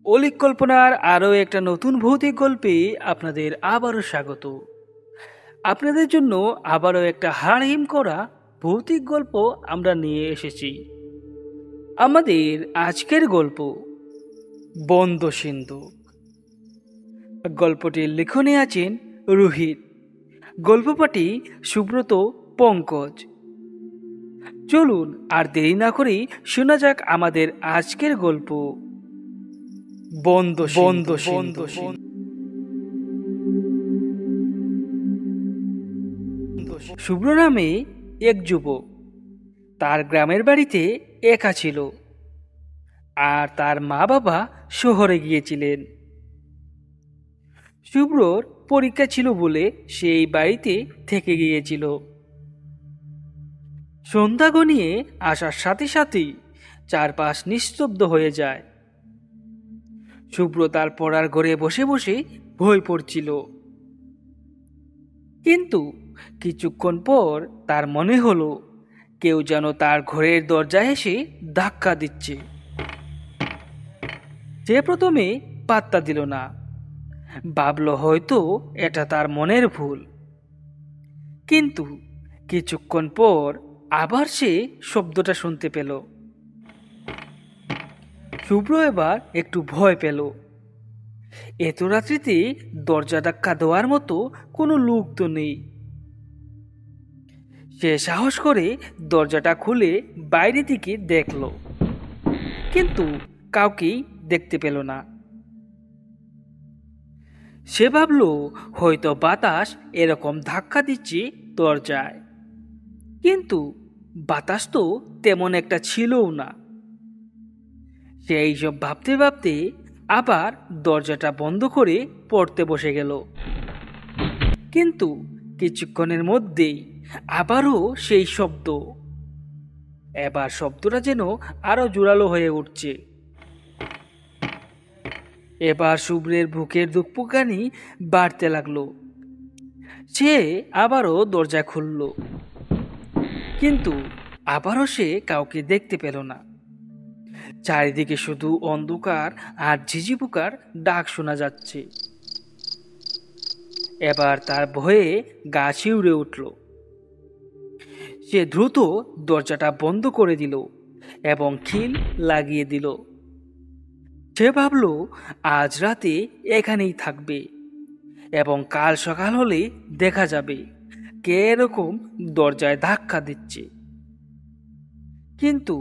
অলিক কল্পনার আরও একটা নতুন ভৌতিক গল্পে আপনাদের আবারও স্বাগত। আপনাদের জন্য আবারও একটা হাড়হিম করা ভৌতিক গল্প আমরা নিয়ে এসেছি। আমাদের আজকের গল্প বন্ধ সিন্ধুক। গল্পটির লেখনে আছেন রোহিত, গল্পপাঠী সুব্রত, পঙ্কজ। চলুন আর দেরি না করেই শোনা যাক আমাদের আজকের গল্প বন্ধ সিন্ধুক। শুভ্র নামে এক যুবক তার গ্রামের বাড়িতে একা ছিল, আর তার মা বাবা শহরে গিয়েছিলেন। শুভ্রর পরীক্ষা ছিল বলে সেই বাড়িতে থেকে গিয়েছিল। সন্ধ্যা গনিয়ে আসার সাথে সাথেই চারপাশ নিস্তব্ধ হয়ে যায়। শুভ্র তার পড়ার ঘরে বসে বসে ভয় পড়ছিল, কিন্তু কিছুক্ষণ পর তার মনে হলো কেউ যেন তার ঘরের দরজায় এসে ধাক্কা দিচ্ছে। সে প্রথমে পাত্তা দিল না, ভাবল হয়তো এটা তার মনের ভুল। কিন্তু কিছুক্ষণ পর আবার সে শব্দটা শুনতে পেল। শুভ্র এবার একটু ভয় পেল। এত রাত্রিতে দরজা ধাক্কা দেওয়ার মতো কোনো লোক তো নেই। সে সাহস করে দরজাটা খুলে বাইরে দিকে দেখল, কিন্তু কাউকেই দেখতে পেল না। সে ভাবল হয়তো বাতাস এরকম ধাক্কা দিচ্ছে দরজায়, কিন্তু বাতাস তো তেমন একটা ছিলও না। সে এইসব ভাবতে ভাবতে আবার দরজাটা বন্ধ করে পড়তে বসে গেল। কিন্তু কিছুক্ষণের মধ্যেই আবারও সেই শব্দ। এবার শব্দটা যেন আরো জোরালো হয়ে উঠছে। এবার শুভ্রের বুকের ধুকপুকানি বাড়তে লাগলো। সে আবারও দরজা খুলল, কিন্তু আবারও সে কাউকে দেখতে পেল না। চারিদিকে শুধু অন্ধকার আর ঝিঝি পোকার ডাক শোনা যাচ্ছে। এবার তার ভয়ে গা শিউরে উঠল। সে দ্রুত দরজাটা বন্ধ করে দিল এবং খিল লাগিয়ে দিল। সে ভাবল আজ রাতে এখানেই থাকবে এবং কাল সকাল হলে দেখা যাবে কে এরকম দরজায় ধাক্কা দিচ্ছে। কিন্তু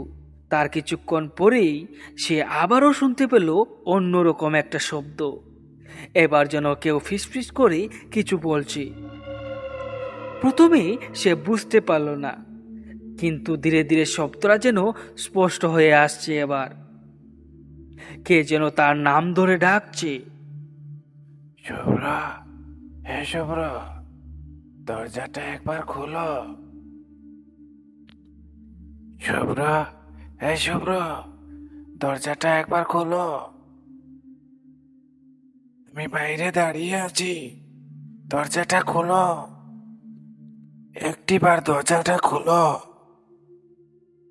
তার কিছুক্ষণ পরেই সে আবারও শুনতে পেল অন্যরকম একটা শব্দ। এবার যেন কেউ ফিসফিস করে কিছু বলছে। প্রথমে সে বুঝতে পারল না, কিন্তু ধীরে ধীরে শব্দটা যেন স্পষ্ট হয়ে আসছে। এবার কে যেন তার নাম ধরে ডাকছে। শুভ্র, হে শুভ্র, দরজাটা একবার খোলো। শুভ্র, হে শুভ্র, দরজাটা একবার খোলো। আমি বাইরে দাঁড়িয়ে আছি, দরজাটা খোলো। একটিবার দরজাটা খোলো।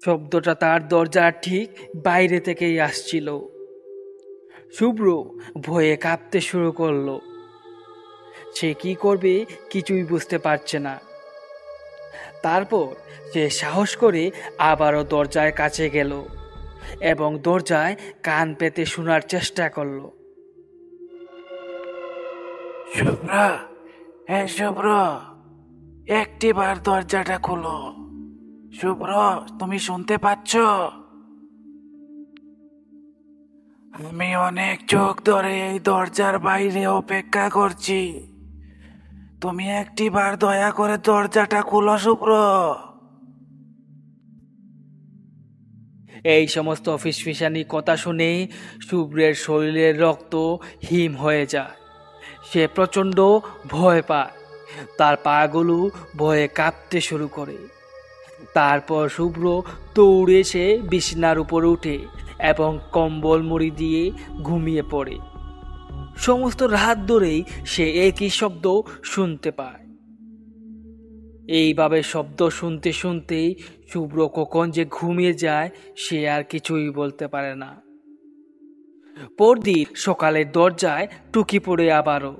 শব্দটা তার দরজার ঠিক বাইরে থেকেই আসছিল। শুভ্র ভয়ে কাঁপতে শুরু করলো। সে কি করবে কিছুই বুঝতে পারছে না। তারপর সে সাহস করে আবারও দরজার কাছে গেল এবং দরজায় কান পেতে শোনার চেষ্টা করলো। শুভ্র, হে শুভ্র, একটিবার দরজাটা খোলো। শুভ্র, তুমি শুনতে পাচ্ছ? আমি অনেক চোখ ধরে এই দরজার বাইরে অপেক্ষা করছি। তুমি একটিবার দয়া করে দরজাটা খোলো শুভ্র। এই সমস্ত ফিসফিসানি কথা শুনে শুভ্রের শরীরের রক্ত হিম হয়ে যায়। সে প্রচণ্ড ভয় পায়। তার পাগুলো ভয়ে কাঁপতে শুরু করে। তারপর শুভ্র দৌড়ে সে বিছানার উপর উঠে এবং কম্বল মুড়ি দিয়ে ঘুমিয়ে পড়ে। সমস্ত রাত ধরেই সে একই শব্দ শুনতে পায়। এইভাবে শব্দ শুনতে শুনতেই শুভ্র কখন যে ঘুমিয়ে যায় সে আর কিছুই বলতে পারে না। পরদিন সকালের দরজায় টুকি পড়ে আবারও।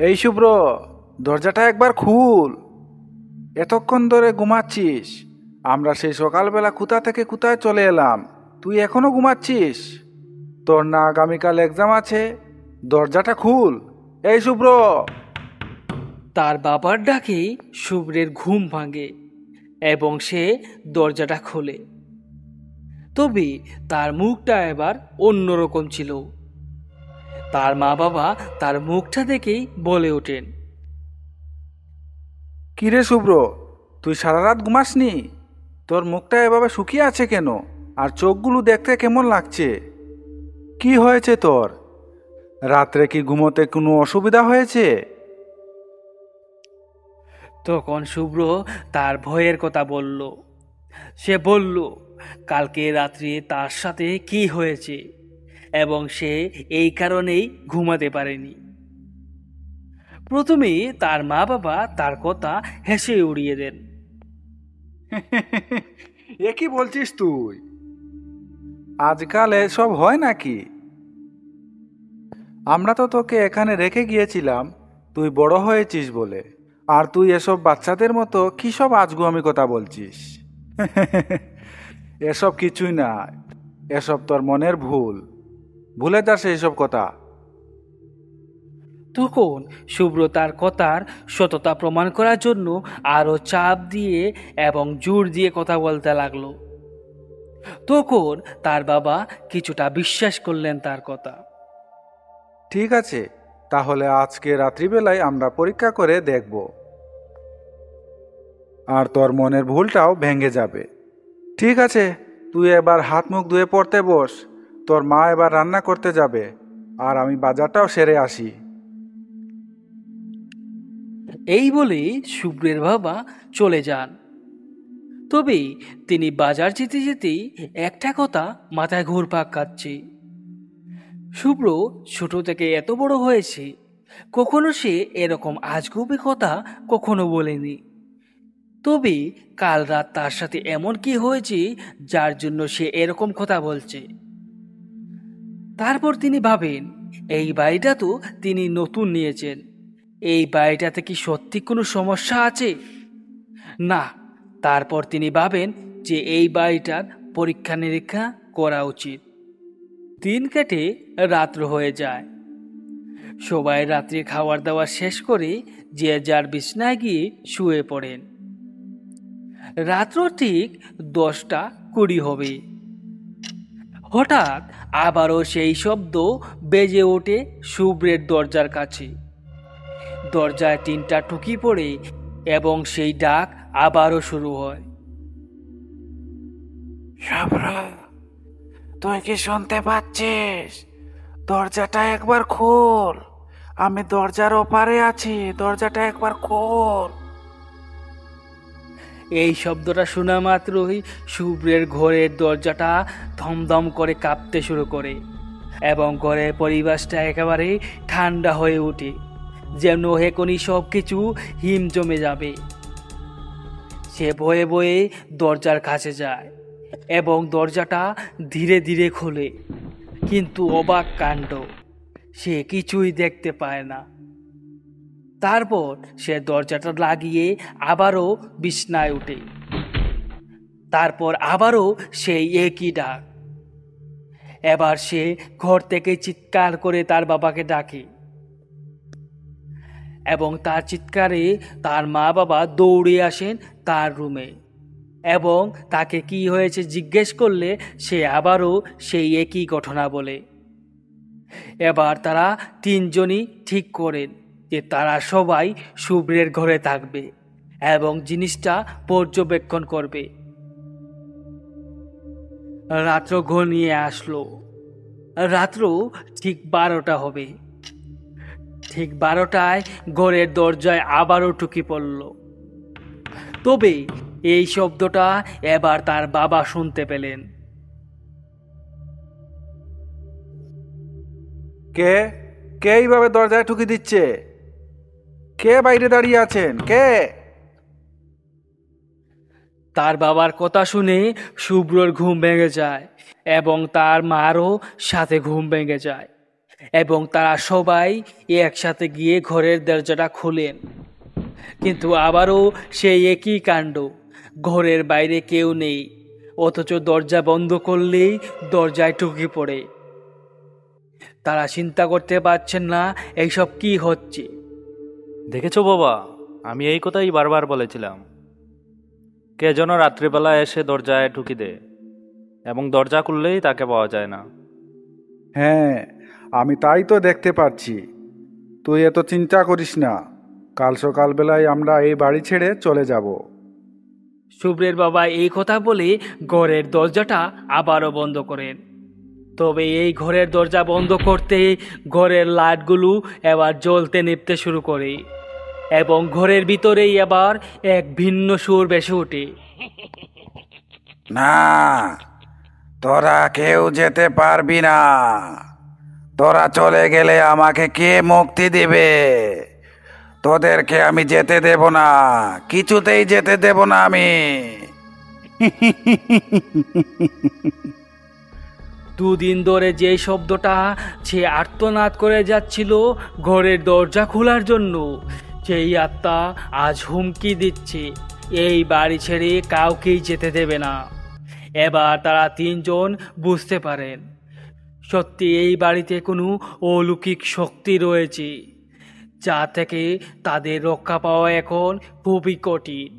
এই শুভ্র, দরজাটা একবার খুল। এতক্ষণ ধরে ঘুমাচ্ছিস? আমরা সেই সকালবেলা কোথা থেকে কোথায় চলে এলাম, তুই এখনো ঘুমাচ্ছিস? তোর না আগামীকাল এক্সাম আছে? দরজাটা খুল। এই শুভ্র! তার বাবার ডাকেই শুভ্রের ঘুম ভাঙে এবং সে দরজাটা খোলে। তবে তার মুখটা এবার অন্যরকম ছিল। তার মা বাবা তার মুখটা দেখেই বলে ওঠেন, কিরে শুভ্র, তুই সারা রাত ঘুমাসনি? তোর মুখটা এভাবে শুকিয়ে আছে কেন? আর চোখগুলো দেখতে কেমন লাগছে? কি হয়েছে তোর? রাত্রে কি ঘুমোতে কোনো অসুবিধা হয়েছে? তখন শুভ্র তার ভয়ের কথা বলল। সে বলল কালকে রাত্রে তার সাথে কি হয়েছে এবং সে এই কারণেই ঘুমাতে পারেনি। প্রথমে তার মা বাবা তার কথা হেসে উড়িয়ে দেন। এ কি বলছিস তুই? আজকাল এসব হয় নাকি? আমরা তো তোকে এখানে রেখে গিয়েছিলাম তুই বড় হয়েছিস বলে, আর তুই এসব বাচ্চাদের মতো কি সব আজগুয়ামি কথা বলছিস? এসব কিছুই না, এসব তোর মনের ভুল। ভুলে যাস এইসব কথা। তখন শুভ্র তার কথার সততা প্রমাণ করার জন্য আরো চাপ দিয়ে এবং জোর দিয়ে কথা বলতে লাগলো। তখন তার বাবা কিছুটা বিশ্বাস করলেন তার কথা। ঠিক আছে, তাহলে আজকে রাত্রিবেলায় আমরা পরীক্ষা করে দেখব, আর তোর মনের ভুলটাও ভেঙে যাবে। ঠিক আছে, তুই এবার হাত মুখ ধুয়ে পড়তে বস। তোর মা এবার রান্না করতে যাবে, আর আমি বাজারটাও সেরে আসি। এই বলে শুভ্রের বাবা চলে যান। তবে তিনি বাজার যেতে যেতেই একটা কথা মাথায় ঘুরপাক খাচ্ছে। শুভ্র ছোট থেকে এত বড় হয়েছে, কখনো সে এরকম আজগুবি কথা কখনো বলেনি। তবে কাল রাত তার সাথে এমন কি হয়েছে যার জন্য সে এরকম কথা বলছে। তারপর তিনি ভাবেন এই বাড়িটা তো তিনি নতুন নিয়েছেন, এই বাড়িটাতে কি সত্যি কোনো সমস্যা আছে না। তারপর তিনি ভাবেন যে এই বাড়িটার পরীক্ষা নিরীক্ষা করা উচিত। দিন কেটে রাত্র হয়ে যায়। সবাই রাত্রে খাবার দাবার শেষ করে যে যার বিছনায় গিয়ে শুয়ে পড়েন। রাত্র ঠিক 10টা 20 হবে। হঠাৎ আবারও সেই শব্দ বেজে ওঠে শুভ্রের দরজার কাছে। দরজায় 3টা টুকি পড়ে এবং সেই ডাক আবারও শুরু হয়। শুভ্র, তুই কি শুনতে পাচ্ছিস? দরজাটা একবার খোল। আমি দরজার ওপারে আছি, দরজাটা একবার খোল। এই শব্দটা শোনা মাত্রই শুভ্রের ঘরের দরজাটা ধমধম করে কাঁপতে শুরু করে এবং ঘরের পরিবেশটা একেবারে ঠান্ডা হয়ে ওঠে, যেন এখনই সব কিছু হিম জমে যাবে। সে ভয়ে ভয়ে দরজার কাছে যায় এবং দরজাটা ধীরে ধীরে খোলে, কিন্তু অবাক কাণ্ড, সে কিছুই দেখতে পায় না। তারপর সে দরজাটা লাগিয়ে আবারও বিছনায় ওঠে। তারপর আবারও সেই একই ডাক। এবার সে ঘর থেকে চিৎকার করে তার বাবাকে ডাকে এবং তার চিৎকারে তার মা বাবা দৌড়ে আসেন তার রুমে এবং তাকে কি হয়েছে জিজ্ঞেস করলে সে আবারও সেই একই ঘটনা বলে। এবার তারা 3জনই ঠিক করেন যে তারা সবাই শুভ্রের ঘরে থাকবে এবং জিনিসটা পর্যবেক্ষণ করবে। রাত্র ঘনিয়ে আসলো। রাত্র ঠিক 12টা হবে। ঠিক 12টায় ঘরের দরজায় আবারও টুকি পড়ল। তবে এই শব্দটা এবার তার বাবা শুনতে পেলেন। কে কে এইভাবে দরজায় ঠুকি দিচ্ছে? কে বাইরে দাঁড়িয়ে আছেন? কে? তার বাবার কথা শুনে শুভ্রর ঘুম ভেঙে যায় এবং তার মারও সাথে ঘুম ভেঙে যায় এবং তারা সবাই একসাথে গিয়ে ঘরের দরজাটা খুলেন। কিন্তু আবারও সেই একই কাণ্ড, ঘরের বাইরে কেউ নেই, অথচ দরজা বন্ধ করলেই দরজায় ঢুকে পড়ে। তারা চিন্তা করতে পারছেন না এইসব কি হচ্ছে। দেখেছো বাবা, আমি এই কথাই বারবার বলেছিলাম, কে যেন রাত্রিবেলা এসে দরজায় ঢুকি দেয় এবং দরজা খুললেই তাকে পাওয়া যায় না। হ্যাঁ, আমি তাই তো দেখতে পাচ্ছি। তুই এত চিন্তা করিস না, কাল সকালবেলায় আমরা এই বাড়ি ছেড়ে চলে যাব। শুভ্রের বাবা এই কথা বলে ঘরের দরজাটা আবারও বন্ধ করেন। তবে এই ঘরের দরজা বন্ধ করতে ঘরের লাইটগুলো এবার জ্বলতে নিভতে শুরু করে এবং ঘরের ভিতরেই আবার এক ভিন্ন সুর ভেসে ওঠে। না, তোরা কেউ যেতে পারবি না। তোরা চলে গেলে আমাকে কে মুক্তি দিবে? তোদেরকে আমি যেতে দেব না, কিছুতেই যেতে দেব না আমি। দুদিন ধরে যে শব্দটা সে আর্তনাদ করে যাচ্ছিল ঘরের দরজা খোলার জন্য, সেই আত্মা আজ হুমকি দিচ্ছে এই বাড়ি ছেড়ে কাউকেই যেতে দেবে না। এবার তারা তিনজন বুঝতে পারেন সত্যি এই বাড়িতে কোনো অলৌকিক শক্তি রয়েছে, যা থেকে তাদের রক্ষা পাওয়া এখন খুবই কঠিন।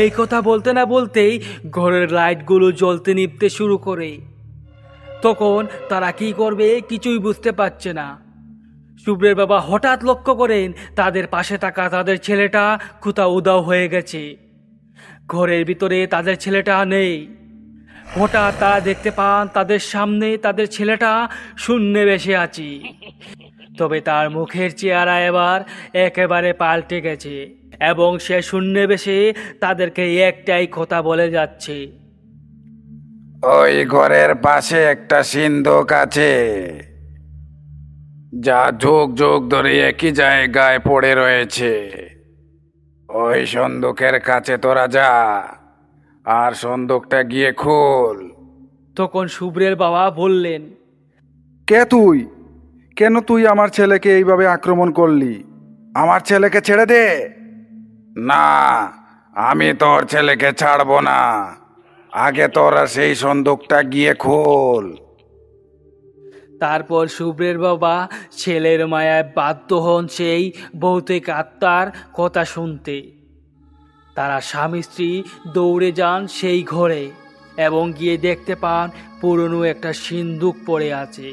এই কথা বলতে না বলতেই ঘরের লাইটগুলো জ্বলতে নিভতে শুরু করে। তখন তারা কি করবে কিছুই বুঝতে পারছে না। শুভ্রের বাবা হঠাৎ লক্ষ্য করেন তাদের পাশে থাকা তাদের ছেলেটা কোথাও উধাও হয়ে গেছে। ঘরের ভিতরে তাদের ছেলেটা নেই। হঠাৎ তারা দেখতে পান তাদের সামনে তাদের ছেলেটা শূন্যে বসে আছে, তবে তার মুখের চেহারা এবার একেবারে পাল্টে গেছে এবং সে শূন্যে বসে তাদেরকে একটাই কথা বলে যাচ্ছে। ওই ঘরের পাশে একটা সিন্ধুক আছে, যা যুগ যুগ ধরে একই জায়গায় পড়ে রয়েছে। ওই সিন্ধুকের কাছে তোরা যা, আর সিন্ধুকটা গিয়ে খোল। তখন শুভ্রের বাবা বললেন, কে তুই? কেন তুই আমার ছেলেকে এইভাবে আক্রমণ করলি? আমার ছেলেকে ছেড়ে দে। না, আমি তোর ছেলেকে ছাড়বো না। আগে তোরা সেই সিন্ধুকটা গিয়ে খোল। তারপর শুভ্রের বাবা ছেলের মায়ায় বাধ্য হন সেই ভৌতিক আত্মার কথা শুনতে। তারা স্বামী স্ত্রী দৌড়ে যান সেই ঘরে এবং গিয়ে দেখতে পান পুরনো একটা সিন্দুক পড়ে আছে,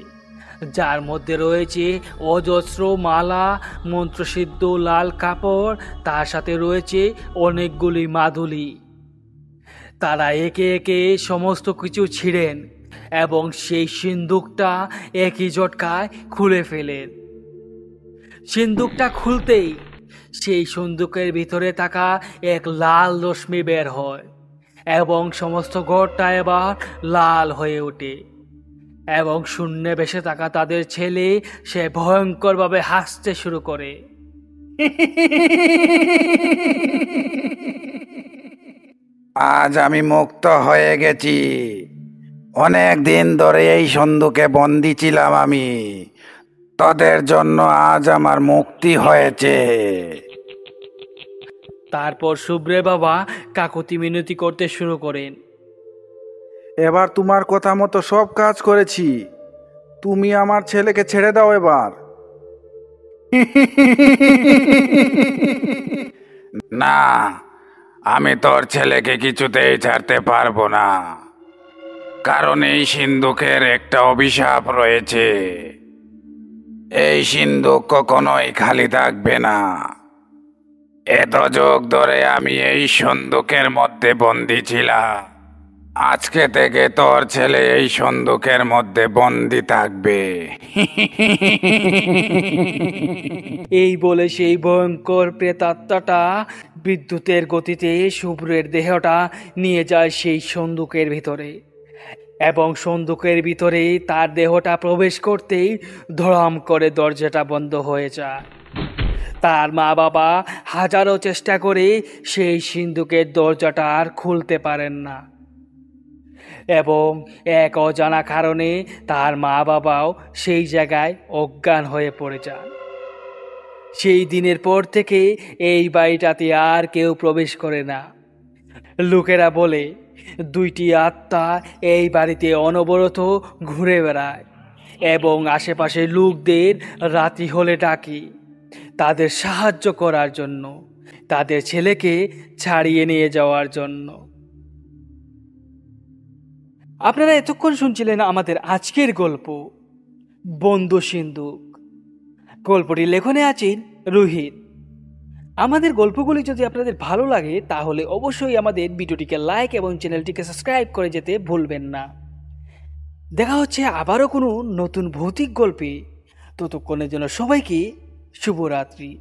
যার মধ্যে রয়েছে অজস্র মালা, মন্ত্রসিদ্ধ লাল কাপড়, তার সাথে রয়েছে অনেকগুলি মাদুলি। তারা একে একে সমস্ত কিছু ছিঁড়েন এবং সেই সিন্দুকটা একই ঝটকায় খুলে ফেলেন। সিন্দুকটা খুলতেই সেই সিন্দুকের ভিতরে থাকা এক লাল রশ্মি বের হয় এবং সমস্ত ঘরটা এবার লাল হয়ে ওঠে এবং শূন্যে ভেসে থাকা তাদের ছেলে সে ভয়ঙ্করভাবে হাসতে শুরু করে। আজ আমি মুক্ত হয়ে গেছি। অনেক দিন ধরে এই সিন্ধুকে বন্দি ছিলাম আমি। তোদের জন্য আজ আমার মুক্তি হয়েছে। তারপর শুভ্রের বাবা কাকুতি মিনতি করতে শুরু করেন। এবার তোমার কথা মতো সব কাজ করেছি, তুমি আমার ছেলেকে ছেড়ে দাও এবার। না, আমি তোর ছেলেকে কিছুতেই ছাড়তে পারবো না, কারণ এই সিন্ধুকের একটা অভিশাপ রয়েছে। এই সিন্ধুক কখনোই খালি থাকবে না। এত যুগ ধরে আমি এই সিন্ধুকের মধ্যে বন্দি ছিলাম। আজকে থেকে তোর ছেলে এই সিন্ধুকের মধ্যে বন্দি থাকবে। এই বলে সেই ভয়ঙ্কর প্রেতাত্মাটা বিদ্যুতের গতিতে শুভ্রের দেহটা নিয়ে যায় সেই সন্দুকের ভিতরে এবং সন্দুকের ভিতরে তার দেহটা প্রবেশ করতেই ধড়াম করে দরজাটা বন্ধ হয়ে যায়। তার মা বাবা হাজারো চেষ্টা করে সেই সিন্ধুকের দরজাটা আর খুলতে পারেন না, এবং এক অজানা কারণে তার মা বাবাও সেই জায়গায় অজ্ঞান হয়ে পড়ে যান। সেই দিনের পর থেকে এই বাড়িটাতে আর কেউ প্রবেশ করে না। লোকেরা বলে দুইটি আত্মা এই বাড়িতে অনবরত ঘুরে বেড়ায় এবং আশেপাশের লোকদের রাতি হলে ডাকে তাদের সাহায্য করার জন্য, তাদের ছেলেকে ছাড়িয়ে নিয়ে যাওয়ার জন্য। আপনারা এতক্ষণ শুনছিলেন আমাদের আজকের গল্প বন্ধু সিন্ধুক। গল্পটির লেখনে আছেন রোহিত। আমাদের গল্পগুলি যদি আপনাদের ভালো লাগে তাহলে অবশ্যই আমাদের ভিডিওটিকে লাইক এবং চ্যানেলটিকে সাবস্ক্রাইব করে যেতে ভুলবেন না। দেখা হচ্ছে আবারও কোনো নতুন ভৌতিক গল্পে। ততক্ষণের জন্য সবাইকে শুভরাত্রি।